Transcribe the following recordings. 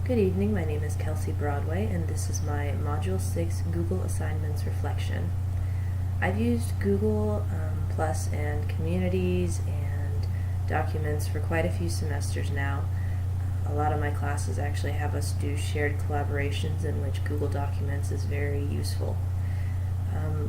Good evening, my name is Kelsey Broadway, and this is my Module 6 Google Assignments Reflection. I've used Google Plus and Communities and Documents for quite a few semesters now. A lot of my classes actually have us do shared collaborations in which Google Documents is very useful.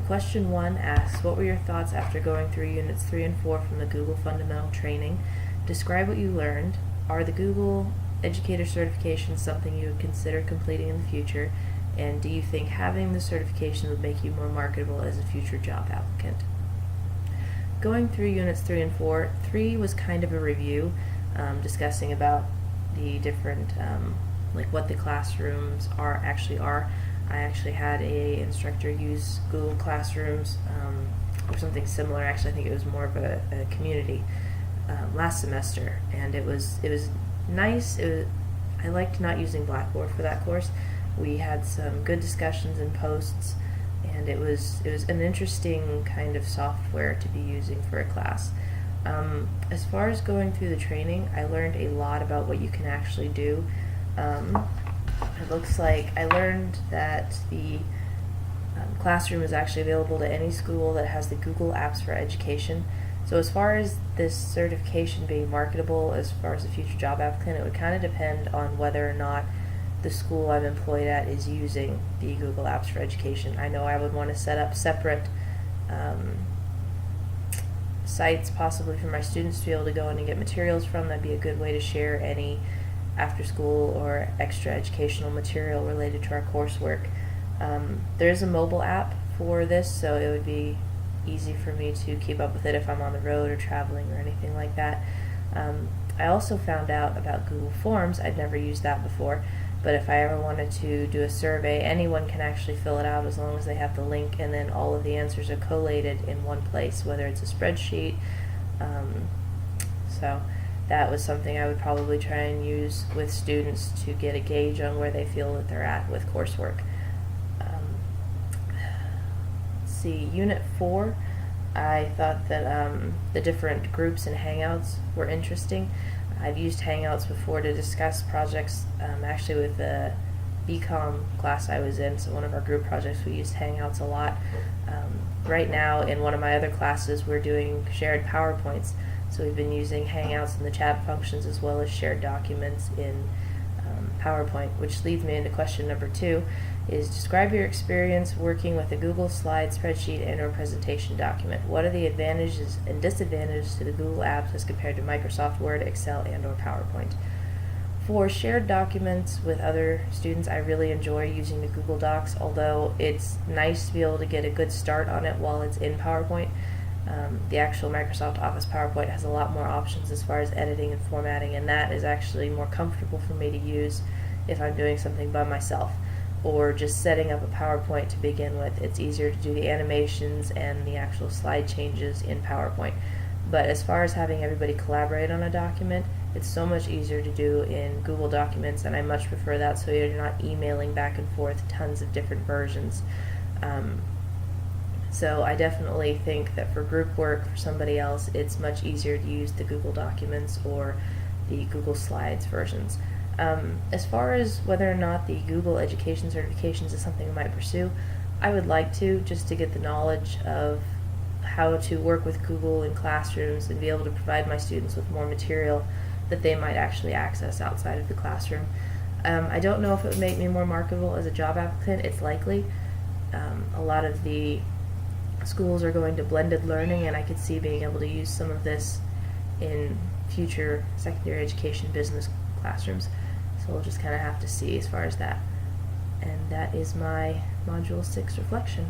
Question 1 asks, what were your thoughts after going through Units 3 and 4 from the Google Fundamental Training? Describe what you learned. Are the Google Educator certifications something you would consider completing in the future? And do you think having the certification would make you more marketable as a future job applicant? Going through Units 3 and 4, 3 was kind of a review, discussing about the different, like what the classrooms are. I actually had a instructor use Google Classrooms or something similar. Actually, I think it was more of a community last semester, and it was nice. I liked not using Blackboard for that course. We had some good discussions and posts, and it was an interesting kind of software to be using for a class. As far as going through the training, I learned a lot about what you can actually do. It looks like I learned that the classroom is actually available to any school that has the Google Apps for Education. So as far as this certification being marketable as far as a future job applicant, it would kind of depend on whether or not the school I'm employed at is using the Google Apps for Education. I know I would want to set up separate sites possibly for my students to be able to go in and get materials from. That'd be a good way to share any after school or extra educational material related to our coursework. There is a mobile app for this, so it would be easy for me to keep up with it if I'm on the road or traveling or anything like that. I also found out about Google Forms. I'd never used that before, but if I ever wanted to do a survey, anyone can actually fill it out as long as they have the link, and then all of the answers are collated in one place, whether it's a spreadsheet. So that was something I would probably try and use with students to get a gauge on where they feel that they're at with coursework. Unit 4, I thought that the different groups and Hangouts were interesting. I've used Hangouts before to discuss projects, actually with the BCom class I was in, so one of our group projects we used Hangouts a lot. Right now in one of my other classes we're doing shared PowerPoints, so we've been using Hangouts and the chat functions as well as shared documents in PowerPoint, which leads me into question number 2, is describe your experience working with a Google Slide, spreadsheet, and or presentation document. What are the advantages and disadvantages to the Google Apps as compared to Microsoft Word, Excel, and or PowerPoint? For shared documents with other students, I really enjoy using the Google Docs, although it's nice to be able to get a good start on it while it's in PowerPoint. The actual Microsoft Office PowerPoint has a lot more options as far as editing and formatting, and that is actually more comfortable for me to use if I'm doing something by myself or just setting up a PowerPoint to begin with. It's easier to do the animations and the actual slide changes in PowerPoint. But as far as having everybody collaborate on a document, it's so much easier to do in Google Documents, and I much prefer that, so you're not emailing back and forth tons of different versions. So I definitely think that for group work for somebody else, it's much easier to use the Google Documents or the Google Slides versions. As far as whether or not the Google Education certifications is something I might pursue, I would like to, just to get the knowledge of how to work with Google in classrooms and be able to provide my students with more material that they might actually access outside of the classroom. I don't know if it would make me more marketable as a job applicant. It's likely. A lot of the schools are going to blended learning, and I could see being able to use some of this in future secondary education business classrooms. So we'll just kind of have to see as far as that. And that is my Module 6 reflection.